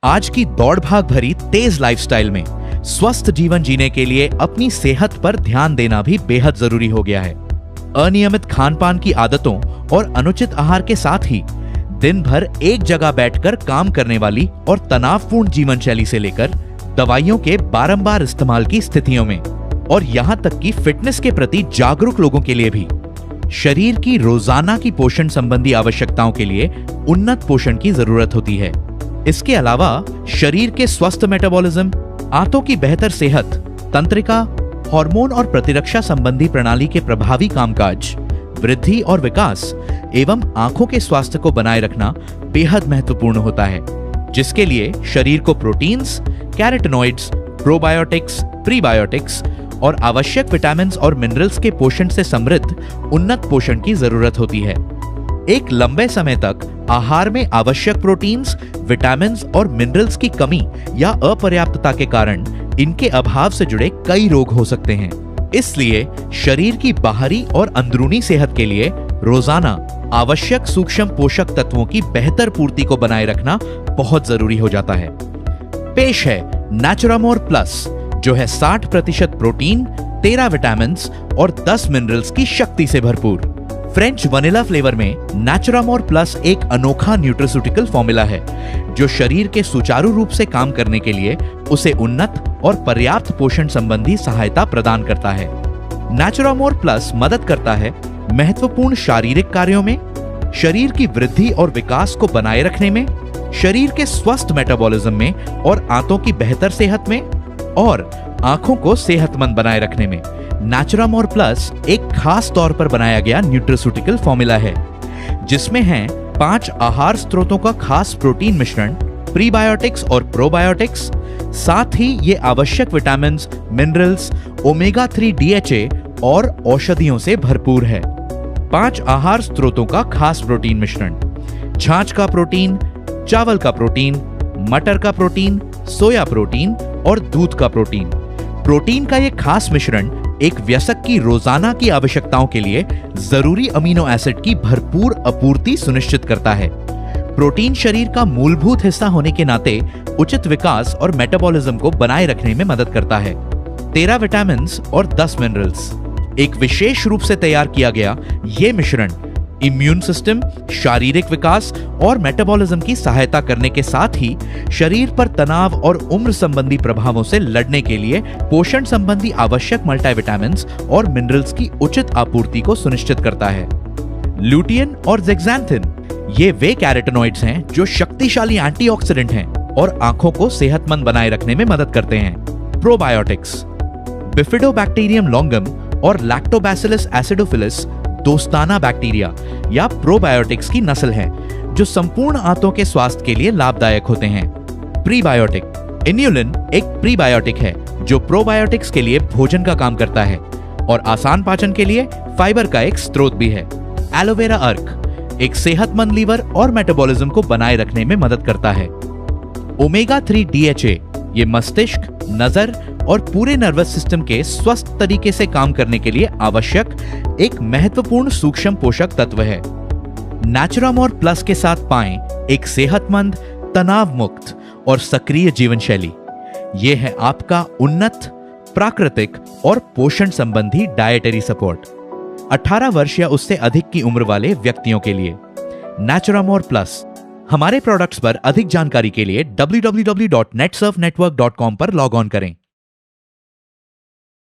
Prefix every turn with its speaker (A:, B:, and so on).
A: आज की दौड़ भाग भरी तेज लाइफस्टाइल में स्वस्थ जीवन जीने के लिए अपनी सेहत पर ध्यान देना भी बेहद जरूरी हो गया है। अनियमित खान पान की आदतों और अनुचित आहार के साथ ही दिन भर एक जगह बैठकर काम करने वाली और तनावपूर्ण जीवन शैली से लेकर दवाइयों के बारंबार इस्तेमाल की स्थितियों में और यहां तक कि फिटनेस के प्रति जागरूक लोगों के लिए भी शरीर की रोजाना की पोषण संबंधी आवश्यकताओं के लिए उन्नत पोषण की जरूरत होती है। इसके अलावा शरीर के स्वस्थ मेटाबॉलिज्म, आंतों की बेहतर सेहत, तंत्रिका, हार्मोन और प्रतिरक्षा संबंधी प्रणाली के प्रभावी कामकाज, वृद्धि और विकास एवं आंखों के स्वास्थ्य को बनाए रखना बेहद महत्वपूर्ण होता है, जिसके लिए शरीर को प्रोटीन्स, कैरोटीनॉइड्स, प्रोबायोटिक्स, प्रीबायोटिक्स और आवश्यक विटामिन्स और मिनरल्स के पोषण से समृद्ध उन्नत पोषण की जरूरत होती है। एक लंबे समय तक आहार में आवश्यक प्रोटीन्स, विटामिन्स और मिनरल्स की कमी या अपर्याप्तता के कारण इनके अभाव से जुड़े कई रोग हो सकते हैं। इसलिए शरीर की बाहरी और अंदरूनी सेहत के लिए रोजाना आवश्यक सूक्ष्म पोषक तत्वों की बेहतर पूर्ति को बनाए रखना बहुत जरूरी हो जाता है। पेश है नेचुरामोर प्लस, जो है 60% प्रोटीन, 13 विटामिन्स और 10 मिनरल्स की शक्ति से भरपूर। फ्रेंच वनीला फ्लेवर में नेचुरामोर प्लस एक अनोखा न्यूट्रास्यूटिकल फॉर्मूला है जो शरीर के सुचारू रूप से काम करने के लिए उसे उन्नत और पर्याप्त पोषण संबंधी सहायता प्रदान करता है। नेचुरामोर प्लस मदद करता है महत्वपूर्ण शारीरिक कार्यों में, शरीर की वृद्धि और विकास को बनाए रखने में, शरीर के स्वस्थ मेटाबॉलिज्म में और आंतों की बेहतर सेहत में और आंखों को सेहतमंद बनाए रखने में। नेचुरामोर प्लस एक खास तौर पर बनाया गया न्यूट्रास्यूटिकल फॉर्मूला है जिसमें हैं 5 आहार स्रोतों का खास प्रोटीन मिश्रण, प्रीबायोटिक्स और प्रोबायोटिक्स, साथ ही ये आवश्यक विटामिन्स, मिनरल्स, ओमेगा 3 DHA और औषधियों से भरपूर है। 5 आहार स्रोतों का खास प्रोटीन मिश्रण: छाछ का प्रोटीन, चावल का प्रोटीन, मटर का प्रोटीन, सोया प्रोटीन और दूध का प्रोटीन। प्रोटीन का यह खास मिश्रण एक वयस्क की रोजाना की आवश्यकताओं के लिए जरूरी अमीनो एसिड की भरपूर आपूर्ति सुनिश्चित करता है। प्रोटीन शरीर का मूलभूत हिस्सा होने के नाते उचित विकास और मेटाबॉलिज्म को बनाए रखने में मदद करता है। 13 विटामिन्स और 10 मिनरल्स। एक विशेष रूप से तैयार किया गया यह मिश्रण इम्यून सिस्टम, शारीरिक विकास और मेटाबॉलिज्म की सहायता करने के साथ ही शरीर पर तनाव और उम्र संबंधी प्रभावों से लड़ने के लिए पोषण संबंधी आवश्यक मल्टीविटामिन्स और मिनरल्स की उचित आपूर्ति को सुनिश्चित करता है। ल्यूटियन और ज़ेक्सांथिन ये वे कैरोटीनॉइड्स हैं जो शक्तिशाली एंटीऑक्सीडेंट हैं और आंखों को सेहतमंद बनाए रखने में मदद करते हैं। प्रोबायोटिक्स बिफिडोबैक्टीरियम लॉन्गम और लैक्टोबैसिलस एसिडोफिलस दोस्ताना बैक्टीरिया या प्रोबायोटिक्स की नस्ल है जो संपूर्ण आंतों के स्वास्थ्य के लिए लाभदायक होते हैं। प्रीबायोटिक इन्युलिन एक प्रीबायोटिक है जो प्रोबायोटिक्स के लिए भोजन का काम करता है और आसान पाचन के लिए फाइबर का एक स्रोत भी है। एलोवेरा अर्क एक सेहतमंद लीवर और मेटाबॉलिज्म को बनाए रखने में मदद करता है। ओमेगा 3 DHA ये मस्तिष्क, नजर और पूरे नर्वस सिस्टम के स्वस्थ तरीके से काम करने के लिए आवश्यक एक महत्वपूर्ण सूक्ष्म पोषक तत्व है। नेचुरामोर प्लस के साथ पाएं एक सेहतमंद, तनाव मुक्त और सक्रिय जीवन शैली। यह है आपका उन्नत, प्राकृतिक और पोषण संबंधी डाइटरी सपोर्ट 18 वर्ष या उससे अधिक की उम्र वाले व्यक्तियों के लिए। नेचुरामोर प्लस। हमारे प्रोडक्ट्स पर अधिक जानकारी के लिए www.netsurfnetwork.com पर लॉग ऑन करें।